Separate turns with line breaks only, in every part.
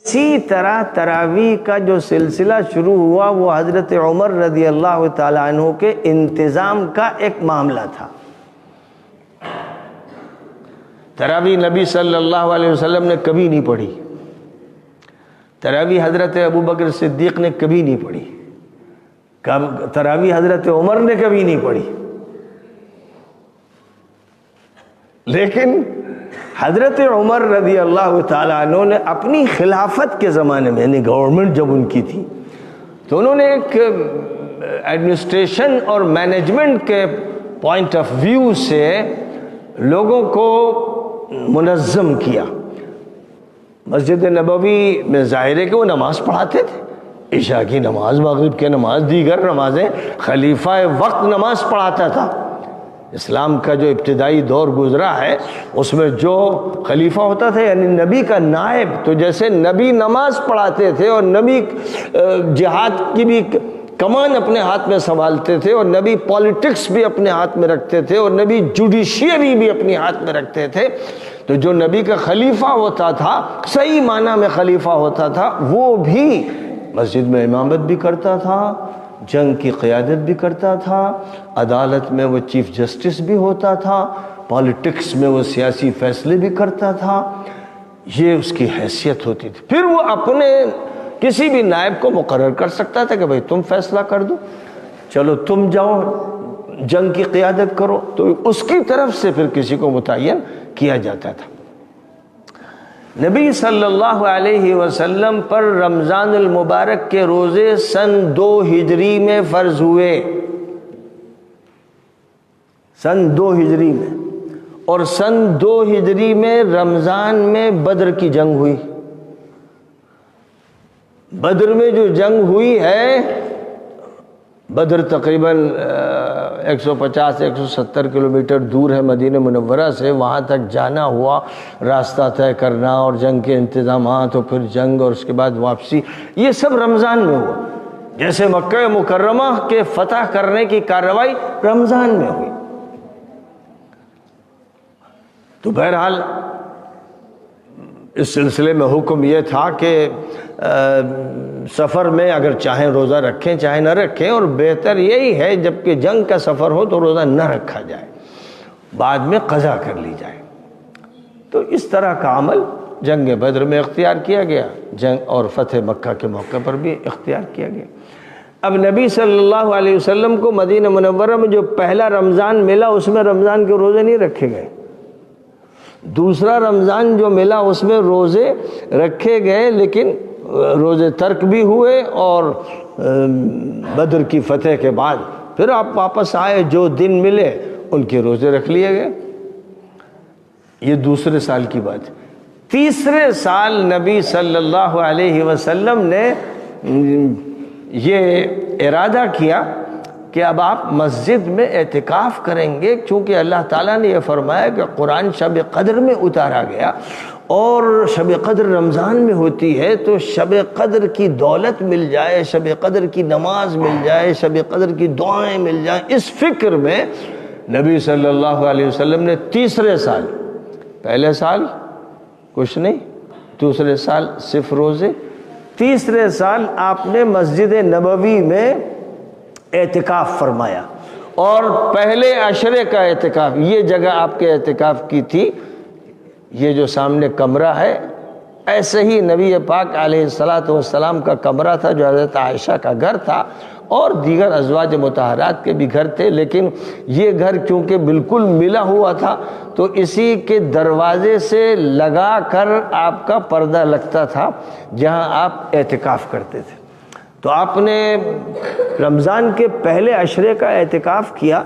اسی طرح تراویح کا جو سلسلہ شروع ہوا وہ حضرت عمر رضی اللہ تعالیٰ عنہ کے انتظام کا ایک معاملہ تھا۔ تراویح نبی صلی اللہ علیہ وسلم نے کبھی نہیں پڑھی، تراویح حضرت ابوبکر صدیق نے کبھی نہیں پڑھی، تراویح حضرت عمر نے کبھی نہیں پڑھی، لیکن حضرت عمر رضی اللہ تعالیٰ عنہ نے اپنی خلافت کے زمانے میں، یعنی گورنمنٹ جب ان کی تھی، تو انہوں نے ایک ایڈمنسٹریشن اور مینجمنٹ کے پوائنٹ آف ویو سے لوگوں کو منظم کیا۔ مسجد نبوی میں ظاہر ہے کہ وہ نماز پڑھاتے تھے، عشاء کی نماز، مغرب کی نماز، دیگر نمازیں، خلیفہ وقت نماز پڑھاتا تھا۔ اسلام کا جو ابتدائی دور گزرا ہے اس میں جو خلیفہ ہوتا تھا یعنی نبی کا نائب، تو جیسے نبی نماز پڑھاتے تھے اور نبی جہاد کی بھی کمان اپنے ہاتھ میں سنبھالتے تھے، اور نبی پالیٹکس بھی اپنے ہاتھ میں رکھتے تھے، اور نبی جوڈیشیری بھی اپنے ہاتھ میں رکھتے تھے، تو جو نبی کا خلیفہ ہوتا تھا، صحیح معنی میں خلیفہ ہوتا تھا، وہ بھی مسجد میں امامت بھی کرتا تھا، جنگ کی قیادت بھی کرتا تھا، عدالت میں وہ چیف جسٹس بھی ہوتا تھا، پالیٹکس میں وہ سیاسی فیصلے بھی کرتا تھا، یہ اس کی حیثیت ہوتی تھی۔ پھر وہ اپنے کسی بھی نائب کو مقرر کر سکتا تھا کہ بھئی تم فیصلہ کر دو، چلو تم جاؤ جنگ کی قیادت کرو، تو اس کی طرف سے پھر کسی کو متعین کیا جاتا تھا۔ نبی صلی اللہ علیہ وسلم پر رمضان المبارک کے روزے سن 2 ہجری میں فرض ہوئے، سن 2 ہجری میں، اور سن 2 ہجری میں رمضان میں بدر کی جنگ ہوئی۔ بدر میں جو جنگ ہوئی ہے، بدر تقریباً 150-170 کلومیٹر دور ہے مدینہ منورہ سے، وہاں تک جانا ہوا، راستہ طے کرنا اور جنگ کے انتظامات، اور پھر جنگ اور اس کے بعد واپسی، یہ سب رمضان میں ہوا۔ جیسے مکہ مکرمہ کے فتح کرنے کی کارروائی رمضان میں ہوئی۔ تو بہرحال اس سلسلے میں حکم یہ تھا کہ سفر میں اگر چاہیں روزہ رکھیں چاہے نہ رکھیں، اور بہتر یہی ہے جبکہ جنگ کا سفر ہو تو روزہ نہ رکھا جائے، بعد میں قضا کر لی جائے۔ تو اس طرح کا عمل جنگ بدر میں اختیار کیا گیا، جنگ اور فتح مکہ کے موقع پر بھی اختیار کیا گیا۔ اب نبی صلی اللہ علیہ وسلم کو مدینہ منورہ میں جو پہلا رمضان ملا اس میں رمضان کے روزے نہیں رکھے گئے، دوسرا رمضان جو ملا اس میں روزے رکھے گئے، لیکن روزے ترک بھی ہوئے، اور بدر کی فتح کے بعد پھر آپ واپس آئے، جو دن ملے ان کے روزے رکھ لیے گئے۔ یہ دوسرے سال کی بات ہے۔ تیسرے سال نبی صلی اللہ علیہ وسلم نے یہ ارادہ کیا کہ اب آپ مسجد میں اعتکاف کریں گے، چونکہ اللہ تعالیٰ نے یہ فرمایا کہ قرآن شب قدر میں اتارا گیا، اور شب قدر رمضان میں ہوتی ہے، تو شب قدر کی دولت مل جائے، شب قدر کی نماز مل جائے، شب قدر کی دعائیں مل جائیں، اس فکر میں نبی صلی اللہ علیہ وسلم نے تیسرے سال، پہلے سال کچھ نہیں، دوسرے سال صرف روزے، تیسرے سال آپ نے مسجد نبوی میں اعتکاف فرمایا، اور پہلے عشرے کا اعتکاف، یہ جگہ آپ کے اعتکاف کی تھی، یہ جو سامنے کمرہ ہے، ایسے ہی نبی پاک علیہ السلام کا کمرہ تھا جو حضرت عائشہ کا گھر تھا، اور دیگر ازواج مطہرات کے بھی گھر تھے، لیکن یہ گھر کیونکہ بالکل ملا ہوا تھا تو اسی کے دروازے سے لگا کر آپ کا پردہ لگتا تھا جہاں آپ اعتکاف کرتے تھے۔ تو آپ نے رمضان کے پہلے عشرے کا اعتکاف کیا،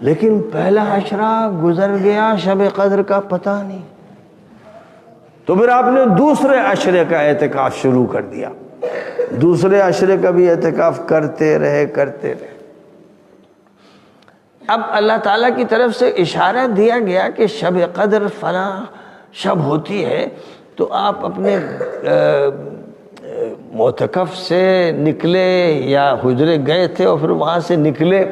لیکن پہلا عشرہ گزر گیا، شب قدر کا پتہ نہیں، تو پھر آپ نے دوسرے عشرے کا اعتکاف شروع کر دیا، دوسرے عشرے کا بھی اعتکاف کرتے رہے۔ اب اللہ تعالیٰ کی طرف سے اشارہ دیا گیا کہ شب قدر فلاں شب ہوتی ہے، تو آپ اپنے معتکف سے نکلے یا حجرے گئے تھے اور پھر وہاں سے نکلے،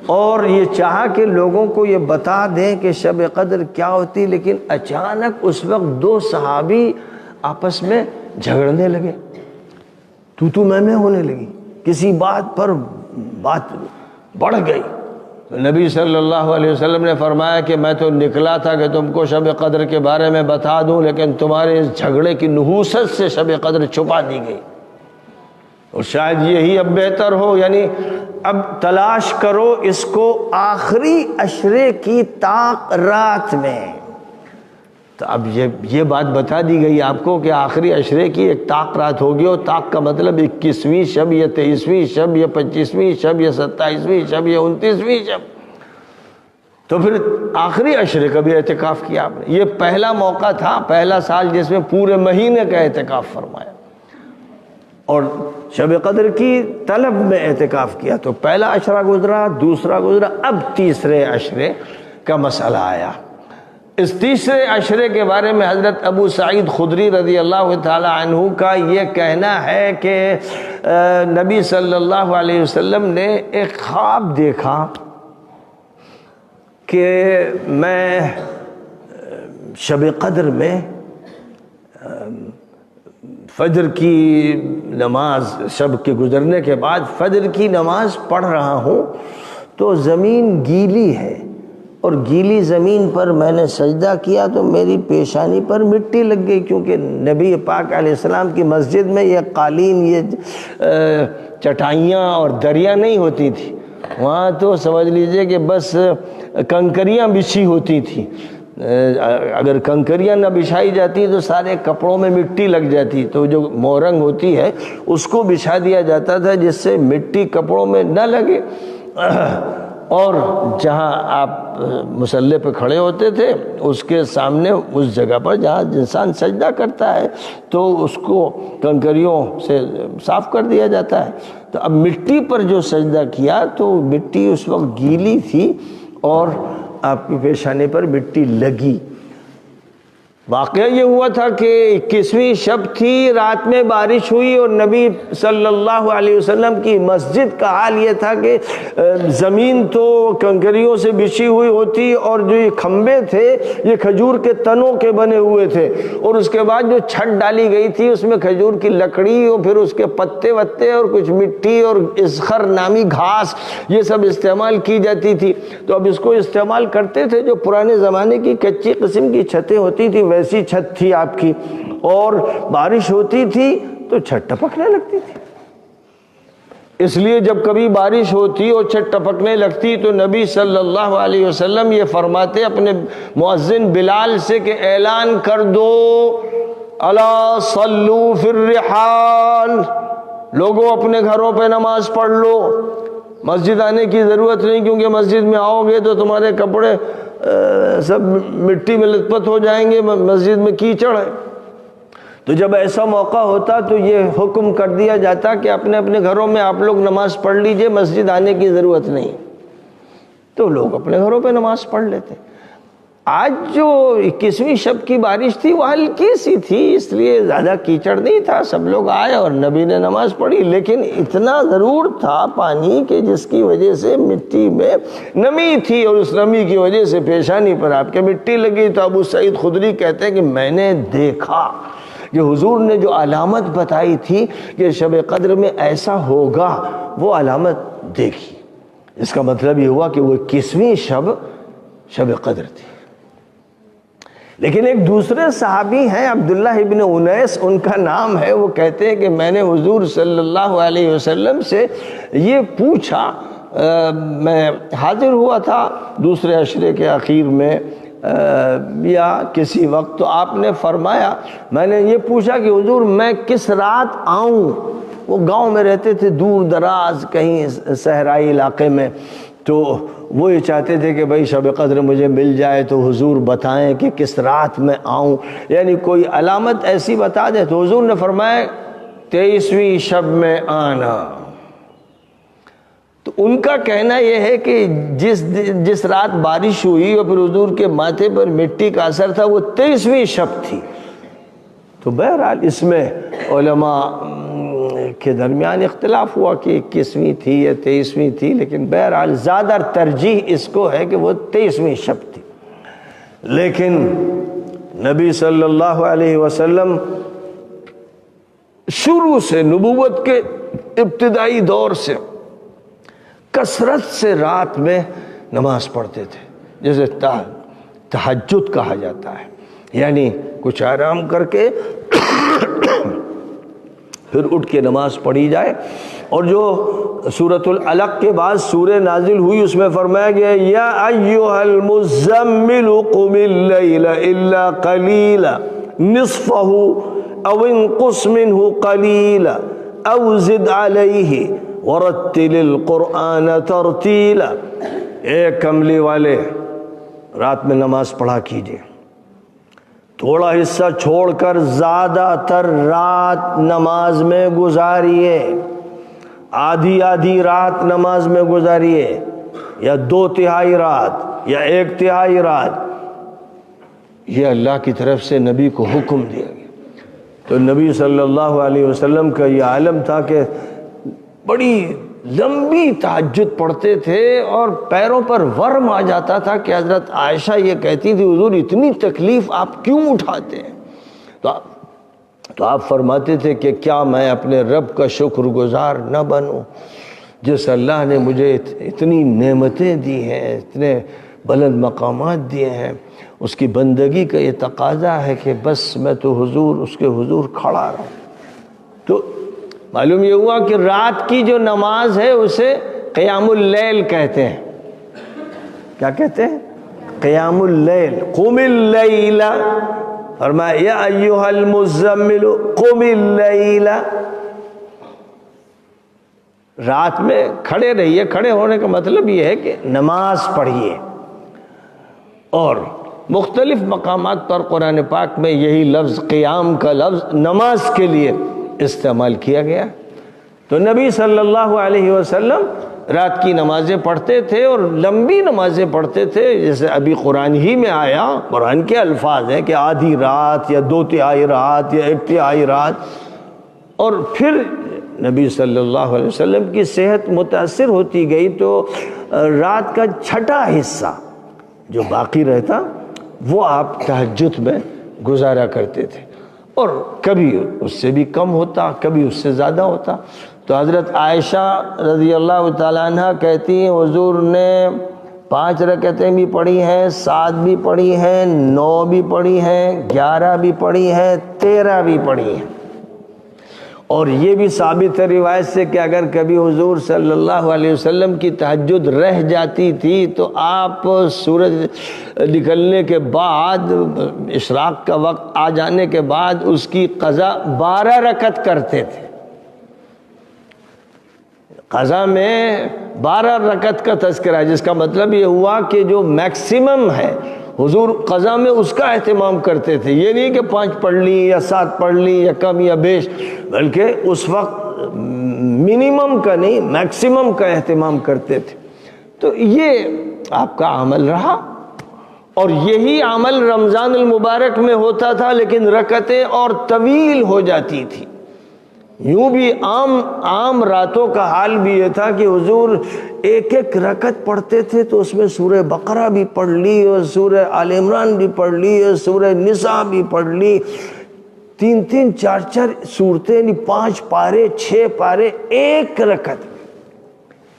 اور یہ چاہا کہ لوگوں کو یہ بتا دیں کہ شب قدر کیا ہوتی، لیکن اچانک اس وقت 2 صحابی آپس میں جھگڑنے لگے، تو میں ہونے لگی، کسی بات پر بات بڑھ گئی۔ تو نبی صلی اللہ علیہ وسلم نے فرمایا کہ میں تو نکلا تھا کہ تم کو شب قدر کے بارے میں بتا دوں، لیکن تمہارے اس جھگڑے کی نحوست سے شب قدر چھپا دی گئی، اور شاید یہی اب بہتر ہو، یعنی اب تلاش کرو اس کو آخری عشرے کی طاق رات میں۔ تو اب یہ بات بتا دی گئی آپ کو کہ آخری عشرے کی ایک طاق رات ہوگی، اور طاق کا مطلب 21ویں شب یا 23ویں شب یا 25ویں شب یا 27ویں شب یا 29ویں شب۔ تو پھر آخری عشرے کا بھی اعتکاف کیا آپ نے۔ یہ پہلا موقع تھا، پہلا سال جس میں پورے مہینے کا اعتکاف فرمایا، اور شب قدر کی طلب میں اعتکاف کیا۔ تو پہلا عشرہ گزرا، دوسرا گزرا، اب تیسرے عشرے کا مسئلہ آیا۔ اس تیسرے عشرے کے بارے میں حضرت ابو سعید خدری رضی اللہ تعالی عنہ کا یہ کہنا ہے کہ نبی صلی اللہ علیہ وسلم نے ایک خواب دیکھا کہ میں شب قدر میں فجر کی نماز، شب کے گزرنے کے بعد فجر کی نماز پڑھ رہا ہوں تو زمین گیلی ہے، اور گیلی زمین پر میں نے سجدہ کیا تو میری پیشانی پر مٹی لگ گئی، کیونکہ نبی پاک علیہ السلام کی مسجد میں یہ قالین، یہ چٹائیاں اور دریا نہیں ہوتی تھی، وہاں تو سمجھ لیجئے کہ بس کنکریاں بچھی ہوتی تھی۔ اگر کنکریاں نہ بچھائی جاتی تو سارے کپڑوں میں مٹی لگ جاتی، تو جو مورنگ ہوتی ہے اس کو بچھا دیا جاتا تھا جس سے مٹی کپڑوں میں نہ لگے، اور جہاں آپ مصلی پہ کھڑے ہوتے تھے اس کے سامنے اس جگہ پر جہاں انسان سجدہ کرتا ہے تو اس کو کنکریوں سے صاف کر دیا جاتا ہے۔ تو اب مٹی پر جو سجدہ کیا تو مٹی اس وقت گیلی تھی اور آپ کی پیشانی پر مٹی لگی۔ واقعہ یہ ہوا تھا کہ 21ویں شب تھی، رات میں بارش ہوئی، اور نبی صلی اللہ علیہ وسلم کی مسجد کا حال یہ تھا کہ زمین تو کنکریوں سے بچھی ہوئی ہوتی، اور جو یہ کھمبے تھے یہ کھجور کے تنوں کے بنے ہوئے تھے، اور اس کے بعد جو چھت ڈالی گئی تھی اس میں کھجور کی لکڑی اور پھر اس کے پتے وتے اور کچھ مٹی اور اسخر نامی گھاس یہ سب استعمال کی جاتی تھی۔ تو اب اس کو استعمال کرتے تھے، جو پرانے زمانے کی کچی قسم کی چھتیں ہوتی تھی ویسی چھت تھی آپ کی، اور بارش ہوتی تھی تو چھت ٹپکنے لگتی تھی۔ اس لیے جب کبھی بارش ہوتی اور چھت ٹپکنے لگتی تو نبی صلی اللہ علیہ وسلم یہ فرماتے اپنے مؤذن بلال سے کہ اعلان کر دو، الا صلو فی الرحال، لوگوں اپنے گھروں پہ نماز پڑھ لو، مسجد آنے کی ضرورت نہیں، کیونکہ مسجد میں آؤ گے تو تمہارے کپڑے سب مٹی میں لت پت ہو جائیں گے، مسجد میں کیچڑ ہے۔ تو جب ایسا موقع ہوتا تو یہ حکم کر دیا جاتا کہ اپنے اپنے گھروں میں آپ لوگ نماز پڑھ لیجئے، مسجد آنے کی ضرورت نہیں، تو لوگ اپنے گھروں پہ نماز پڑھ لیتے۔ آج جو 21ویں شب کی بارش تھی وہ ہلکی سی تھی، اس لیے زیادہ کیچڑ نہیں تھا، سب لوگ آئے اور نبی نے نماز پڑھی، لیکن اتنا ضرور تھا پانی کہ جس کی وجہ سے مٹی میں نمی تھی، اور اس نمی کی وجہ سے پیشانی پر آپ کے مٹی لگی۔ تو ابو سعید خدری کہتے ہیں کہ میں نے دیکھا کہ حضور نے جو علامت بتائی تھی کہ شب قدر میں ایسا ہوگا، وہ علامت دیکھی۔ اس کا مطلب یہ ہوا کہ وہ 21ویں شب قدر تھی۔ لیکن ایک دوسرے صحابی ہیں عبداللہ ابن انیس ان کا نام ہے، وہ کہتے ہیں کہ میں نے حضور صلی اللہ علیہ وسلم سے یہ پوچھا، میں حاضر ہوا تھا دوسرے عشرے کے اخیر میں یا کسی وقت، تو آپ نے فرمایا، میں نے یہ پوچھا کہ حضور میں کس رات آؤں؟ وہ گاؤں میں رہتے تھے، دور دراز کہیں صحرائی علاقے میں، تو وہ یہ چاہتے تھے کہ بھائی شب قدر مجھے مل جائے تو حضور بتائیں کہ کس رات میں آؤں، یعنی کوئی علامت ایسی بتا دیں۔ تو حضور نے فرمایا 23ویں شب میں آنا۔ تو ان کا کہنا یہ ہے کہ جس رات بارش ہوئی اور پھر حضور کے ماتھے پر مٹی کا اثر تھا وہ 23ویں شب تھی۔ تو بہرحال اس میں علماء کے درمیان اختلاف ہوا کہ 21ویں تھی یا 23ویں تھی، لیکن بہرحال زیادہ ترجیح اس کو ہے کہ وہ 23ویں شب تھی۔ لیکن نبی صلی اللہ علیہ وسلم شروع سے نبوت کے ابتدائی دور سے کثرت سے رات میں نماز پڑھتے تھے، جسے تہجد کہا جاتا ہے، یعنی کچھ آرام کر کے پھر اٹھ کے نماز پڑھی جائے۔ اور جو سورۃ العلق کے بعد سورہ نازل ہوئی اس میں فرمایا گیا یا ایھا المزمل قم اللیل الا قلیلا نصفہ او انقص منہ قلیلا او زد علیہ ورتل القرآن ترتیلا، اے کملی والے رات میں نماز پڑھا کیجئے، تھوڑا حصہ چھوڑ کر زیادہ تر رات نماز میں گزاریے، آدھی آدھی رات نماز میں گزاریے، یا 2/3 رات یا 1/3 رات۔ یہ اللہ کی طرف سے نبی کو حکم دیا گیا۔ تو نبی صلی اللہ علیہ وسلم کا یہ عالم تھا کہ بڑی لمبی تہجد پڑھتے تھے اور پیروں پر ورم آ جاتا تھا کہ حضرت عائشہ یہ کہتی تھی حضور اتنی تکلیف آپ کیوں اٹھاتے ہیں؟ تو آپ فرماتے تھے کہ کیا میں اپنے رب کا شکر گزار نہ بنوں، جس اللہ نے مجھے اتنی نعمتیں دی ہیں، اتنے بلند مقامات دیے ہیں، اس کی بندگی کا یہ تقاضا ہے کہ بس میں تو حضور اس کے حضور کھڑا رہوں۔ تو معلوم یہ ہوا کہ رات کی جو نماز ہے اسے قیام اللیل کہتے ہیں۔ کیا کہتے ہیں؟ قیام اللیل۔ قم اللیل، فرمایا یا ایھا المزمل قم اللیل، رات میں کھڑے رہیے۔ کھڑے ہونے کا مطلب یہ ہے کہ نماز پڑھیے، اور مختلف مقامات پر قرآن پاک میں یہی لفظ قیام کا لفظ نماز کے لیے استعمال کیا گیا۔ تو نبی صلی اللہ علیہ وسلم رات کی نمازیں پڑھتے تھے اور لمبی نمازیں پڑھتے تھے، جیسے ابھی قرآن ہی میں آیا، قرآن کے الفاظ ہیں کہ آدھی رات یا 2/3 رات یا 1/3 رات۔ اور پھر نبی صلی اللہ علیہ وسلم کی صحت متاثر ہوتی گئی تو رات کا چھٹا حصہ جو باقی رہتا وہ آپ تہجد میں گزارا کرتے تھے، اور کبھی اس سے بھی کم ہوتا، کبھی اس سے زیادہ ہوتا۔ تو حضرت عائشہ رضی اللہ تعالیٰ عنہ کہتی ہیں حضور نے 5 رکعتیں بھی پڑھی ہیں، 7 بھی پڑھی ہیں، 9 بھی پڑھی ہیں، 11 بھی پڑھی ہیں، 13 بھی پڑھی ہیں۔ اور یہ بھی ثابت ہے روایت سے کہ اگر کبھی حضور صلی اللہ علیہ وسلم کی تہجد رہ جاتی تھی تو آپ سورج نکلنے کے بعد، اشراق کا وقت آ جانے کے بعد اس کی قضا 12 رکعت کرتے تھے۔ قضا میں 12 رکعت کا تذکرہ ہے، جس کا مطلب یہ ہوا کہ جو میکسیمم ہے حضور قضا میں اس کا اہتمام کرتے تھے۔ یہ نہیں کہ 5 پڑھ لی یا 7 پڑھ لی یا کم یا بیش، بلکہ اس وقت منیمم کا نہیں میکسیمم کا اہتمام کرتے تھے۔ تو یہ آپ کا عمل رہا، اور یہی عمل رمضان المبارک میں ہوتا تھا، لیکن رکعتیں اور طویل ہو جاتی تھی۔ یوں بھی عام راتوں کا حال بھی یہ تھا کہ حضور ایک رکعت پڑھتے تھے تو اس میں سورہ بقرہ بھی پڑھ لی اور سورہ آل عمران بھی پڑھ لی اور سورہ نساء بھی پڑھ لی، 3 4 صورتیں، 5 پارے 6 پارے ایک رکعت،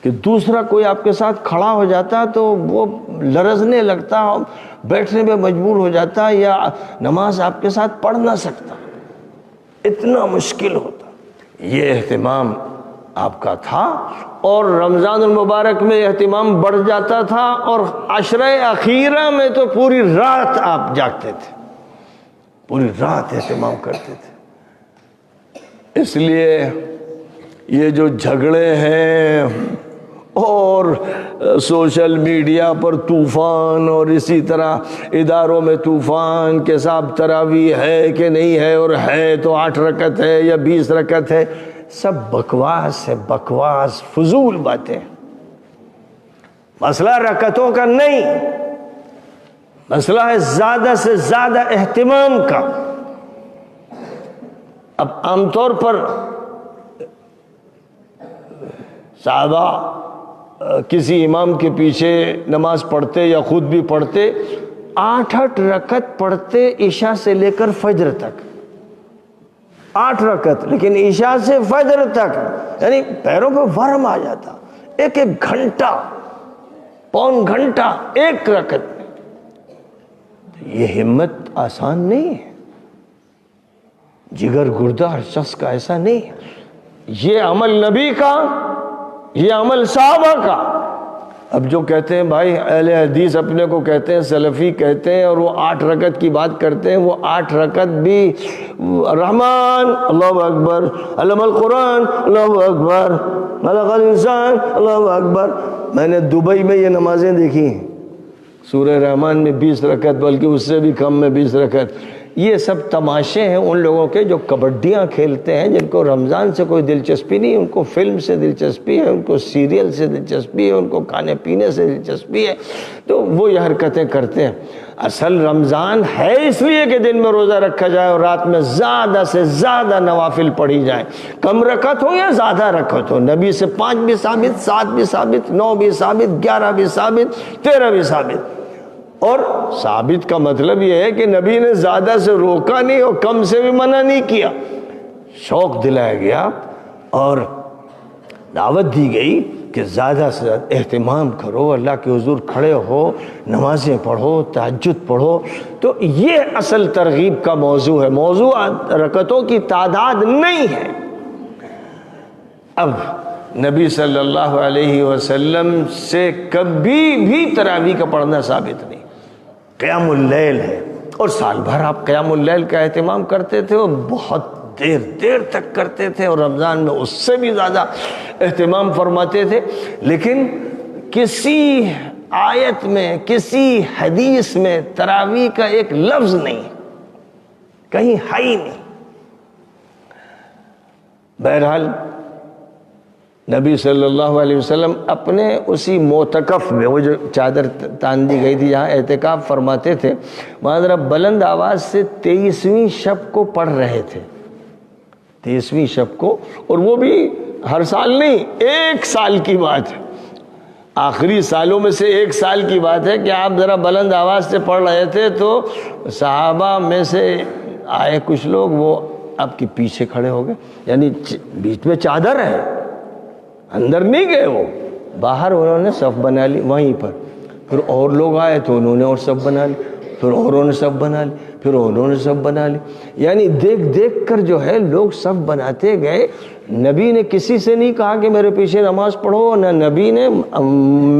کہ دوسرا کوئی آپ کے ساتھ کھڑا ہو جاتا تو وہ لرزنے لگتا، بیٹھنے میں مجبور ہو جاتا، یا نماز آپ کے ساتھ پڑھ نہ سکتا، اتنا مشکل ہوتا۔ یہ اہتمام آپ کا تھا، اور رمضان المبارک میں اہتمام بڑھ جاتا تھا، اور عشرہ اخیرہ میں تو پوری رات آپ جاگتے تھے، پوری رات اہتمام کرتے تھے۔ اس لیے یہ جو جھگڑے ہیں اور سوشل میڈیا پر طوفان، اور اسی طرح اداروں میں طوفان کہ صاحب تراویح ہے کہ نہیں ہے، اور ہے تو 8 رکعت ہے یا 20 رکعت ہے، سب بکواس ہے، بکواس فضول باتیں۔ مسئلہ رکعتوں کا نہیں، مسئلہ ہے زیادہ سے زیادہ اہتمام کا۔ اب عام طور پر صحابہ کسی امام کے پیچھے نماز پڑھتے یا خود بھی پڑھتے، 8 رکعت پڑھتے عشاء سے لے کر فجر تک، 8 رکعت، لیکن عشاء سے فجر تک یعنی پیروں پہ ورم آ جاتا، ایک گھنٹہ، پون گھنٹہ ایک رکعت میں. یہ ہمت آسان نہیں ہے، جگر گردہ ہر شخص کا ایسا نہیں ہے. یہ عمل نبی کا، یہ عمل صحابہ کا. اب جو کہتے ہیں بھائی اہل حدیث اپنے کو کہتے ہیں سلفی کہتے ہیں، اور وہ 8 رکعت کی بات کرتے ہیں، وہ 8 رکعت بھی رحمان اللہ اکبر، علم القرآن اللہ اکبر، خلق الانسان اللہ اکبر. میں نے دبئی میں یہ نمازیں دیکھی ہیں، سورہ رحمان میں 20 رکعت، بلکہ اس سے بھی کم میں 20 رکعت. یہ سب تماشے ہیں ان لوگوں کے جو کبڈیاں کھیلتے ہیں، جن کو رمضان سے کوئی دلچسپی نہیں، ان کو فلم سے دلچسپی ہے، ان کو سیریل سے دلچسپی ہے، ان کو کھانے پینے سے دلچسپی ہے، تو وہ یہ حرکتیں کرتے ہیں. اصل رمضان ہے اس لیے کہ دن میں روزہ رکھا جائے اور رات میں زیادہ سے زیادہ نوافل پڑھی جائیں، کم رکعت ہو یا زیادہ رکعت ہو. نبی سے 5 بھی ثابت، 7 بھی ثابت، 9 بھی ثابت، 11 بھی ثابت، 13 بھی ثابت. اور ثابت کا مطلب یہ ہے کہ نبی نے زیادہ سے روکا نہیں اور کم سے بھی منع نہیں کیا. شوق دلایا گیا اور دعوت دی گئی کہ زیادہ سے زیادہ اہتمام کرو، اللہ کے حضور کھڑے ہو، نمازیں پڑھو، تہجد پڑھو. تو یہ اصل ترغیب کا موضوع ہے، موضوع رکعتوں کی تعداد نہیں ہے. اب نبی صلی اللہ علیہ وسلم سے کبھی بھی تراویح کا پڑھنا ثابت نہیں. قیام اللیل ہے، اور سال بھر آپ قیام اللیل کا اہتمام کرتے تھے اور بہت دیر دیر تک کرتے تھے، اور رمضان میں اس سے بھی زیادہ اہتمام فرماتے تھے. لیکن کسی آیت میں، کسی حدیث میں تراویح کا ایک لفظ نہیں، کہیں ہے ہی نہیں. بہرحال نبی صلی اللہ علیہ وسلم اپنے اسی معتکف میں، وہ جو چادر تان دی گئی تھی جہاں اعتکاف فرماتے تھے، وہاں ذرا بلند آواز سے 23ویں شب کو پڑھ رہے تھے، 23ویں شب کو. اور وہ بھی ہر سال نہیں، 1 سال کی بات ہے، آخری سالوں میں سے 1 سال کی بات ہے کہ آپ ذرا بلند آواز سے پڑھ رہے تھے تو صحابہ میں سے آئے کچھ لوگ، وہ آپ کے پیچھے کھڑے ہو گئے. یعنی بیچ میں چادر ہے، اندر نہیں گئے، وہ باہر انہوں نے صف بنا لی وہیں پر. پھر اور لوگ آئے تو انہوں نے اور صف بنا لی، پھر اوروں نے صف بنا لی، پھر انہوں نے صف بنا لی. یعنی دیکھ دیکھ کر جو ہے لوگ صف بناتے گئے. نبی نے کسی سے نہیں کہا کہ میرے پیچھے نماز پڑھو، نہ نبی نے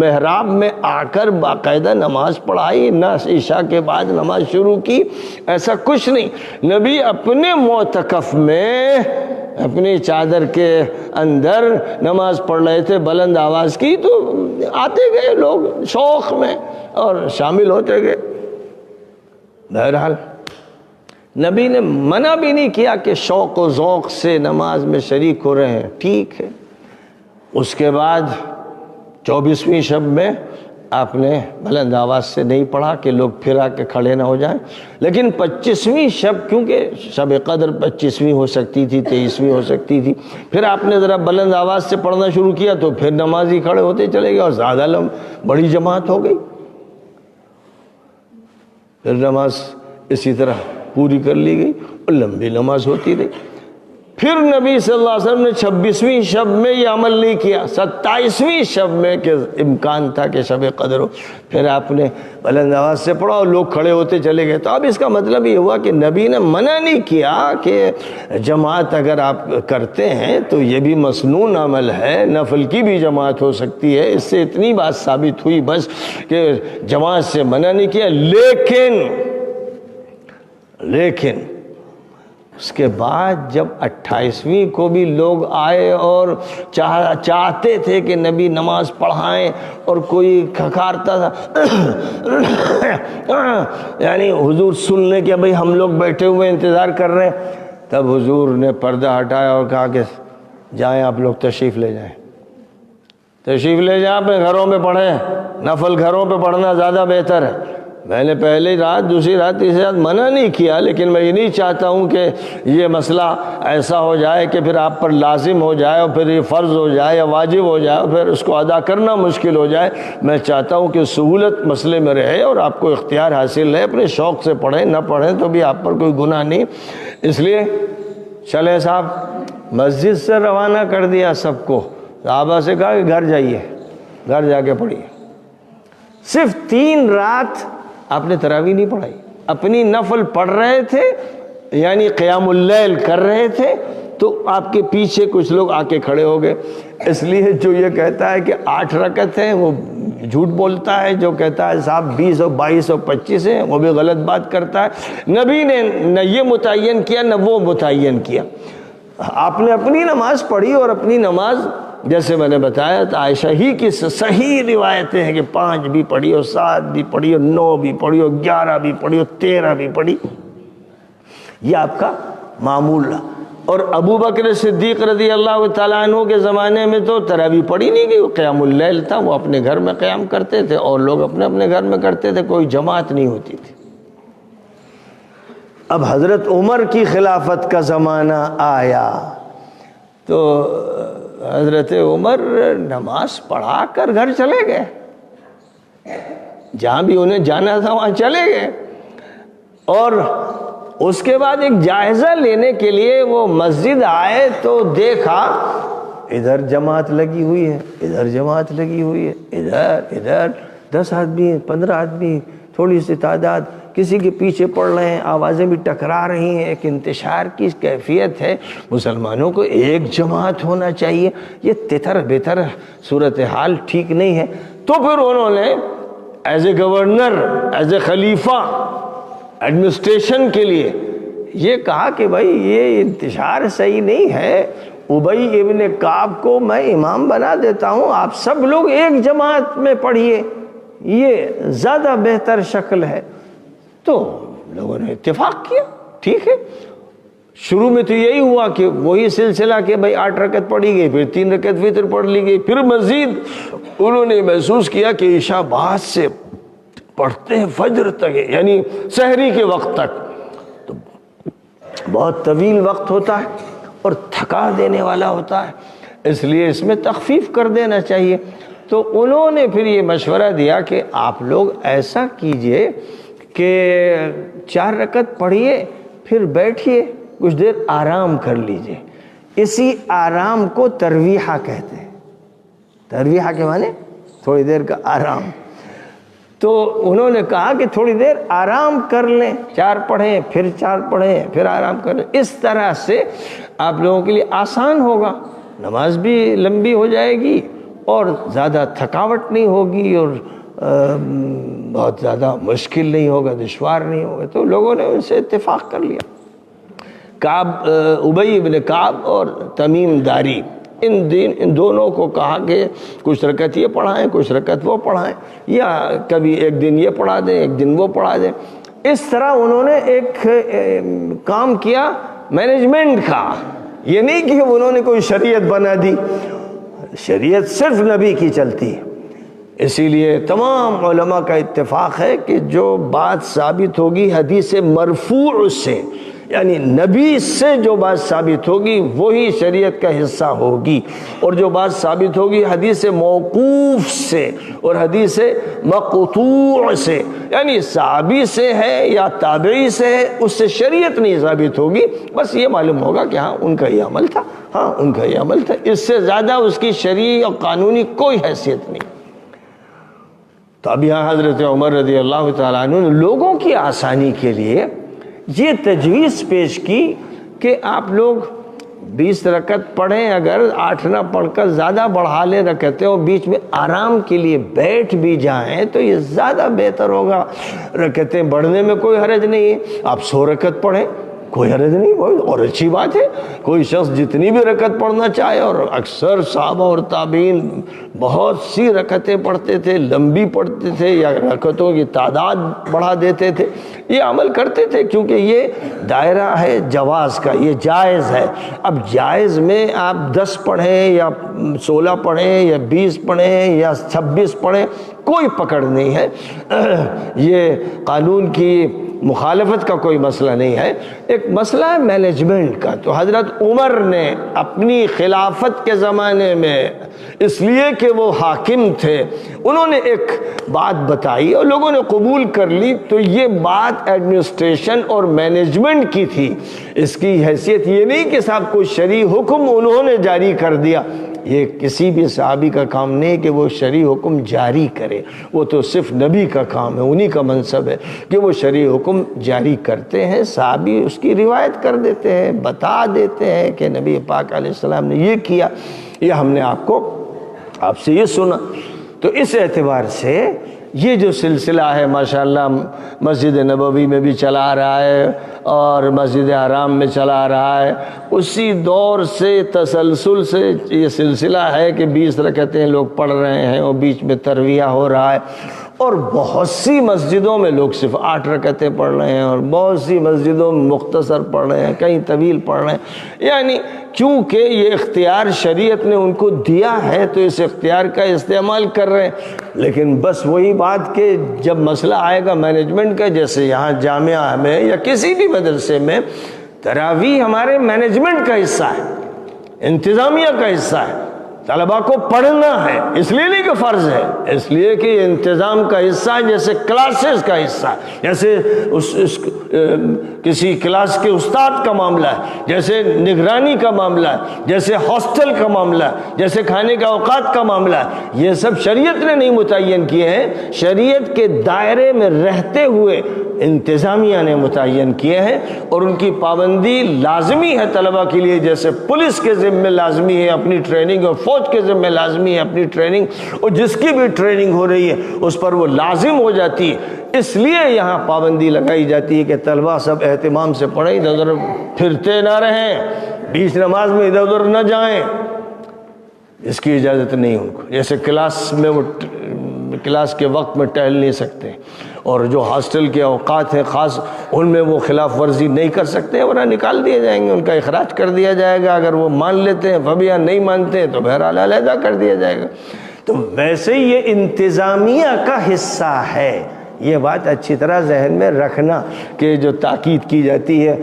محراب میں آ کر باقاعدہ نماز پڑھائی، نہ عشاء کے بعد نماز شروع کی، ایسا کچھ نہیں. نبی اپنے معتکف میں، اپنی چادر کے اندر نماز پڑھ رہے تھے بلند آواز کی، تو آتے گئے لوگ شوق میں اور شامل ہوتے گئے. بہرحال نبی نے منع بھی نہیں کیا کہ شوق و ذوق سے نماز میں شریک ہو رہے ہیں، ٹھیک ہے. اس کے بعد 24ویں شب میں آپ نے بلند آواز سے نہیں پڑھا کہ لوگ پھر آ کے کھڑے نہ ہو جائیں. لیکن 25ویں شب، کیونکہ شب قدر 25ویں ہو سکتی تھی، 23ویں ہو سکتی تھی، پھر آپ نے ذرا بلند آواز سے پڑھنا شروع کیا تو پھر نمازی کھڑے ہوتے چلے گئے اور زیادہ بڑی جماعت ہو گئی. پھر نماز اسی طرح پوری کر لی گئی اور لمبی نماز ہوتی رہی. پھر نبی صلی اللہ علیہ وسلم نے 26ویں شب میں یہ عمل نہیں کیا، 27ویں شب میں کہ امکان تھا کہ شب قدر ہو، پھر آپ نے بلند آواز سے پڑھا اور لوگ کھڑے ہوتے چلے گئے. تو اب اس کا مطلب یہ ہوا کہ نبی نے منع نہیں کیا کہ جماعت اگر آپ کرتے ہیں تو یہ بھی مسنون عمل ہے، نفل کی بھی جماعت ہو سکتی ہے. اس سے اتنی بات ثابت ہوئی بس کہ جماعت سے منع نہیں کیا. لیکن اس کے بعد جب 28ویں کو بھی لوگ آئے اور چاہتے تھے کہ نبی نماز پڑھائیں، اور کوئی کھکارتا تھا یعنی حضور سن لیں کہ بھئی ہم لوگ بیٹھے ہوئے انتظار کر رہے ہیں، تب حضور نے پردہ ہٹایا اور کہا کہ جائیں آپ لوگ، تشریف لے جائیں، تشریف لے جائیں، اپنے گھروں میں پڑھیں، نفل گھروں پہ پڑھنا زیادہ بہتر ہے. میں نے پہلی رات، دوسری رات، تیسری رات منع نہیں کیا، لیکن میں یہ نہیں چاہتا ہوں کہ یہ مسئلہ ایسا ہو جائے کہ پھر آپ پر لازم ہو جائے اور پھر یہ فرض ہو جائے یا واجب ہو جائے اور پھر اس کو ادا کرنا مشکل ہو جائے. میں چاہتا ہوں کہ سہولت مسئلے میں رہے اور آپ کو اختیار حاصل رہے، اپنے شوق سے پڑھیں، نہ پڑھیں تو بھی آپ پر کوئی گناہ نہیں. اس لیے چلے صاحب مسجد سے روانہ کر دیا سب کو، صحابہ سے کہا کہ گھر جائیے، گھر جا کے پڑھیے۔ صرف 3 رات آپ نے تراویح نہیں پڑھائی، اپنی نفل پڑھ رہے تھے، یعنی قیام اللیل کر رہے تھے، تو آپ کے پیچھے کچھ لوگ آ کے کھڑے ہو گئے۔ اس لیے جو یہ کہتا ہے کہ 8 رکعت ہے وہ جھوٹ بولتا ہے، جو کہتا ہے صاحب 20 اور 22 اور 25 ہیں وہ بھی غلط بات کرتا ہے۔ نبی نے نہ یہ متعین کیا نہ وہ متعین کیا، آپ نے اپنی نماز پڑھی، اور اپنی نماز جیسے میں نے بتایا تو عائشہ ہی کی صحیح روایتیں ہیں کہ 5 بھی پڑھی اور 7 بھی پڑھی اور 9 بھی پڑھی اور 11 بھی پڑھی اور 13 بھی پڑھی، یہ آپ کا معمول رہا۔ اور ابو بکر صدیق رضی اللہ تعالیٰ عنہ کے زمانے میں تو تراویح پڑھی نہیں گئی، وہ قیام اللیل تھا، وہ اپنے گھر میں قیام کرتے تھے اور لوگ اپنے اپنے گھر میں کرتے تھے، کوئی جماعت نہیں ہوتی تھی۔ اب حضرت عمر کی خلافت کا زمانہ آیا تو حضرت عمر نماز پڑھا کر گھر چلے گئے، جہاں بھی انہیں جانا تھا وہاں چلے گئے، اور اس کے بعد ایک جائزہ لینے کے لیے وہ مسجد آئے تو دیکھا ادھر جماعت لگی ہوئی ہے، ادھر جماعت لگی ہوئی ہے، ادھر 10 آدمی 15 آدمی، تھوڑی سی تعداد کسی کے پیچھے پڑ رہے ہیں، آوازیں بھی ٹکرا رہی ہیں، ایک انتشار کی کیفیت ہے۔ مسلمانوں کو ایک جماعت ہونا چاہیے، یہ تتر بتر صورتحال ٹھیک نہیں ہے۔ تو پھر انہوں نے as a governor, as a خلیفہ ایڈمنسٹریشن کے لیے یہ کہا کہ بھائی یہ انتشار صحیح نہیں ہے، ابی ابن کعب کو میں امام بنا دیتا ہوں، آپ سب لوگ ایک جماعت میں پڑھیے، یہ زیادہ بہتر شکل ہے۔ تو لوگوں نے اتفاق کیا، ٹھیک ہے۔ شروع میں تو یہی ہوا کہ وہی سلسلہ کہ بھائی 8 رکعت پڑھی گئی، پھر 3 رکعت وتر پڑھ لی گئی، پھر مزید انہوں نے محسوس کیا کہ عشاء بعد سے پڑھتے ہیں فجر تک، یعنی سحری کے وقت تک، تو بہت طویل وقت ہوتا ہے اور تھکا دینے والا ہوتا ہے، اس لیے اس میں تخفیف کر دینا چاہیے۔ تو انہوں نے پھر یہ مشورہ دیا کہ آپ لوگ ایسا کیجئے کہ 4 رکعت پڑھیے، پھر بیٹھیے کچھ دیر آرام کر لیجئے، اسی آرام کو ترویحہ کہتے ہیں۔ ترویحہ کے معنی تھوڑی دیر کا آرام۔ تو انہوں نے کہا کہ تھوڑی دیر آرام کر لیں، 4 پڑھیں پھر 4 پڑھیں پھر آرام کریں، اس طرح سے آپ لوگوں کے لیے آسان ہوگا، نماز بھی لمبی ہو جائے گی اور زیادہ تھکاوٹ نہیں ہوگی اور بہت زیادہ مشکل نہیں ہوگا، دشوار نہیں ہوگا۔ تو لوگوں نے ان سے اتفاق کر لیا۔ ابی بن کعب اور تمیم داری، ان دونوں کو کہا کہ کچھ رکعت یہ پڑھائیں کچھ رکعت وہ پڑھائیں، یا کبھی ایک دن یہ پڑھا دیں ایک دن وہ پڑھا دیں۔ اس طرح انہوں نے ایک کام کیا مینجمنٹ کا، یہ نہیں کہ انہوں نے کوئی شریعت بنا دی، شریعت صرف نبی کی چلتی ہے۔ اسی لیے تمام علماء کا اتفاق ہے کہ جو بات ثابت ہوگی حدیث مرفوع سے، یعنی نبی سے جو بات ثابت ہوگی وہی شریعت کا حصہ ہوگی، اور جو بات ثابت ہوگی حدیث موقوف سے اور حدیث مقطوع سے، یعنی صحابی سے ہے یا تابعی سے ہے، اس سے شریعت نہیں ثابت ہوگی، بس یہ معلوم ہوگا کہ ہاں ان کا یہ عمل تھا، ہاں ان کا یہ عمل تھا، اس سے زیادہ اس کی شرعی اور قانونی کوئی حیثیت نہیں۔ تو اب یہاں حضرت عمر رضی اللہ تعالیٰ عنہ نے لوگوں کی آسانی کے لیے یہ تجویز پیش کی کہ آپ لوگ 20 رکعت پڑھیں، اگر 8 نہ پڑھ کر زیادہ بڑھا لیں رکعتیں اور بیچ میں آرام کے لیے بیٹھ بھی جائیں تو یہ زیادہ بہتر ہوگا، رکعتیں بڑھنے میں کوئی حرج نہیں ہے۔ آپ 100 رکعت پڑھیں کوئی حرج نہیں، اور اچھی بات ہے، کوئی شخص جتنی بھی رکعت پڑھنا چاہے، اور اکثر صحابہ اور تابعین بہت سی رکعتیں پڑھتے تھے، لمبی پڑھتے تھے یا رکعتوں کی تعداد بڑھا دیتے تھے، یہ عمل کرتے تھے کیونکہ یہ دائرہ ہے جواز کا، یہ جائز ہے۔ اب جائز میں آپ 10 پڑھیں یا 16 پڑھیں یا 20 پڑھیں یا 26 پڑھیں، کوئی پکڑ نہیں ہے، یہ قانون کی مخالفت کا کوئی مسئلہ نہیں ہے، ایک مسئلہ ہے مینجمنٹ کا۔ تو حضرت عمر نے اپنی خلافت کے زمانے میں اس لیے کہ وہ حاکم تھے، انہوں نے ایک بات بتائی اور لوگوں نے قبول کر لی، تو یہ بات ایڈمنسٹریشن اور مینجمنٹ کی تھی۔ اس کی حیثیت یہ نہیں کہ صاحب کوئی شرعی حکم انہوں نے جاری کر دیا، یہ کسی بھی صحابی کا کام نہیں کہ وہ شرعی حکم جاری کرے، وہ تو صرف نبی کا کام ہے، انہی کا منصب ہے کہ وہ شرعی حکم جاری کرتے ہیں۔ صحابی اس کی روایت کر دیتے ہیں، بتا دیتے ہیں کہ نبی پاک علیہ السلام نے یہ کیا، یہ ہم نے آپ سے یہ سنا۔ تو اس اعتبار سے یہ جو سلسلہ ہے ماشاءاللہ مسجد نبوی میں بھی چلا آ رہا ہے اور مسجد حرام میں چلا آ رہا ہے، اسی دور سے تسلسل سے یہ سلسلہ ہے کہ 20 رکعتیں لوگ پڑھ رہے ہیں اور بیچ میں ترویہ ہو رہا ہے، اور بہت سی مسجدوں میں لوگ صرف 8 رکعتیں پڑھ رہے ہیں اور بہت سی مسجدوں میں مختصر پڑھ رہے ہیں، کہیں طویل پڑھ رہے ہیں، یعنی کیونکہ یہ اختیار شریعت نے ان کو دیا ہے تو اس اختیار کا استعمال کر رہے ہیں۔ لیکن بس وہی بات کہ جب مسئلہ آئے گا مینجمنٹ کا، جیسے یہاں جامعہ میں یا کسی بھی مدرسے میں تراویح ہمارے مینجمنٹ کا حصہ ہے، انتظامیہ کا حصہ ہے، طلباء کو پڑھنا ہے، اس لیے نہیں کہ فرض ہے، اس لیے کہ یہ انتظام کا حصہ ہے، جیسے کلاسز کا حصہ ہے، جیسے کسی کلاس کے استاد کا معاملہ ہے، جیسے نگرانی کا معاملہ ہے، جیسے ہاسٹل کا معاملہ ہے، جیسے کھانے کا اوقات کا معاملہ ہے، یہ سب شریعت نے نہیں متعین کیے ہیں، شریعت کے دائرے میں رہتے ہوئے انتظامیہ نے متعین کیے ہیں، اور ان کی پابندی لازمی ہے طلباء کے لیے، جیسے پولیس کے ذمہ لازمی ہے اپنی ٹریننگ اور فوج کے ذمہ لازمی ہے اپنی ٹریننگ، اور جس کی بھی ٹریننگ ہو رہی ہے اس پر وہ لازم ہو جاتی ہے۔ اس لیے یہاں پابندی لگائی جاتی ہے کہ طلباء سب اہتمام سے پڑھیں، ادھر ادھر پھرتے نہ رہیں، بیچ نماز میں ادھر ادھر نہ جائیں، اس کی اجازت نہیں ان کو، جیسے کلاس میں وہ کلاس کے وقت میں ٹہل نہیں سکتے، اور جو ہاسٹل کے اوقات ہیں خاص ان میں وہ خلاف ورزی نہیں کر سکتے، ورنہ نکال دیے جائیں گے، ان کا اخراج کر دیا جائے گا، اگر وہ مان لیتے ہیں فبیا نہیں مانتے ہیں تو بہرحال علیحدہ کر دیا جائے گا۔ تو ویسے ہی یہ انتظامیہ کا حصہ ہے، یہ بات اچھی طرح ذہن میں رکھنا کہ جو تاکید کی جاتی ہے،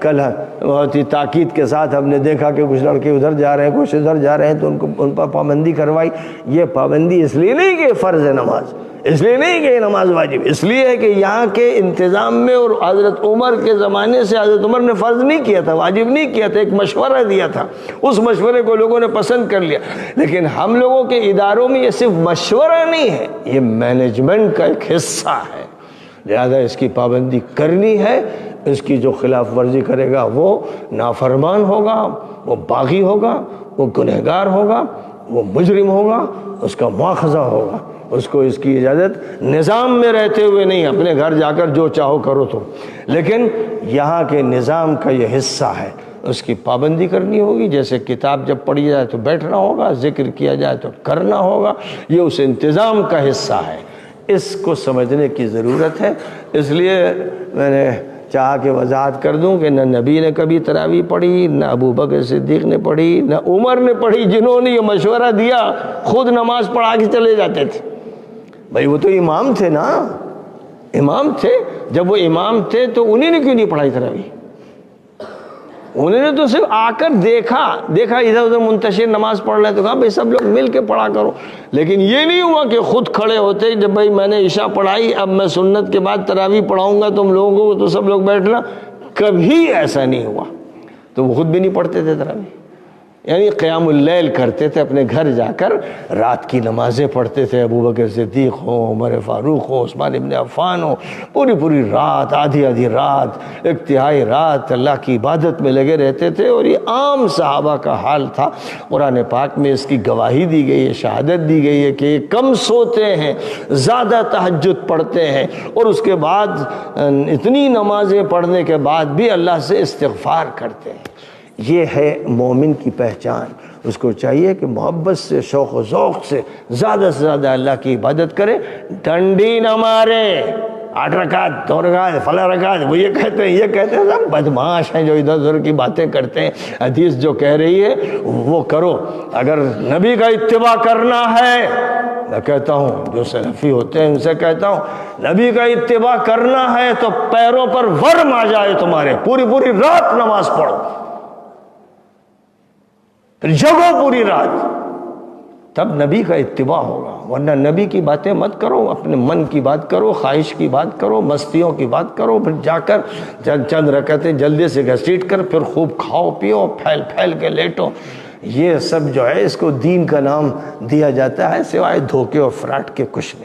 کل بہت ہی تاکید کے ساتھ ہم نے دیکھا کہ کچھ لڑکے ادھر جا رہے ہیں کچھ ادھر جا رہے ہیں، تو ان پر پابندی کروائی۔ یہ پابندی اس لیے نہیں کہ فرض ہے نماز، اس لیے نہیں کہ یہ نماز واجب، اس لیے ہے کہ یہاں کے انتظام میں، اور حضرت عمر کے زمانے سے حضرت عمر نے فرض نہیں کیا تھا، واجب نہیں کیا تھا، ایک مشورہ دیا تھا، اس مشورے کو لوگوں نے پسند کر لیا۔ لیکن ہم لوگوں کے اداروں میں یہ صرف مشورہ نہیں ہے، یہ مینجمنٹ کا ایک حصہ ہے، لہذا اس کی پابندی کرنی ہے۔ اس کی جو خلاف ورزی کرے گا وہ نافرمان ہوگا، وہ باغی ہوگا، وہ گنہگار ہوگا، وہ مجرم ہوگا، اس کا مواخذہ ہوگا، اس کو اس کی اجازت نظام میں رہتے ہوئے نہیں، اپنے گھر جا کر جو چاہو کرو تو، لیکن یہاں کے نظام کا یہ حصہ ہے، اس کی پابندی کرنی ہوگی۔ جیسے کتاب جب پڑھی جائے تو بیٹھنا ہوگا، ذکر کیا جائے تو کرنا ہوگا، یہ اس انتظام کا حصہ ہے، اس کو سمجھنے کی ضرورت ہے۔ اس لیے میں نے چاہا کہ وضاحت کر دوں کہ نہ نبی نے کبھی تراویح پڑھی، نہ ابو بکر صدیق نے پڑھی، نہ عمر نے پڑھی، جنہوں نے یہ مشورہ دیا خود نماز پڑھا کے چلے جاتے تھے۔ بھائی وہ تو امام تھے نا، امام تھے، جب وہ امام تھے تو انہیں نے کیوں نہیں پڑھائی تراویح؟ انہوں نے تو صرف آ کر دیکھا ادھر ادھر منتشر نماز پڑھ رہے تو کہا بھائی سب لوگ مل کے پڑھا کرو، لیکن یہ نہیں ہوا کہ خود کھڑے ہوتے جب بھائی میں نے عشاء پڑھائی اب میں سنت کے بعد تراویح پڑھاؤں گا تم لوگوں کو، تو سب لوگ بیٹھنا، کبھی ایسا نہیں ہوا۔ تو وہ خود بھی نہیں پڑھتے تھے تراویح، یعنی قیام اللیل کرتے تھے، اپنے گھر جا کر رات کی نمازیں پڑھتے تھے، ابو بکر صدیق ہو، عمر فاروق ہو، عثمان ابن عفان ہو، پوری رات، آدھی رات، ایک تہائی رات اللہ کی عبادت میں لگے رہتے تھے، اور یہ عام صحابہ کا حال تھا۔ قرآن پاک میں اس کی گواہی دی گئی ہے، شہادت دی گئی ہے کہ یہ کم سوتے ہیں، زیادہ تہجد پڑھتے ہیں، اور اس کے بعد اتنی نمازیں پڑھنے کے بعد بھی اللہ سے استغفار کرتے ہیں۔ یہ ہے مومن کی پہچان، اس کو چاہیے کہ محبت سے، شوق و ذوق سے زیادہ اللہ کی عبادت کرے، ڈنڈی نہ مارے، 8 رکعت 2 رکعت فلاں رکعت، وہ یہ کہتے ہیں سب بدماش ہیں جو ادھر ادھر کی باتیں کرتے ہیں۔ حدیث جو کہہ رہی ہے وہ کرو، اگر نبی کا اتباع کرنا ہے میں کہتا ہوں جو سلفی ہوتے ہیں ان سے کہتا ہوں نبی کا اتباع کرنا ہے تو پیروں پر ورم آ جائے تمہارے، پوری پوری رات نماز پڑھو، پھر جگو پوری رات، تب نبی کا اتباع ہوگا، ورنہ نبی کی باتیں مت کرو، اپنے من کی بات کرو، خواہش کی بات کرو، مستیوں کی بات کرو، پھر جا کر چند رکعتیں جلدی سے گھسیٹ کر پھر خوب کھاؤ پیو، پھیل پھیل کے لیٹو، یہ سب جو ہے اس کو دین کا نام دیا جاتا ہے، سوائے دھوکے اور فراڈ کے کچھ نہیں۔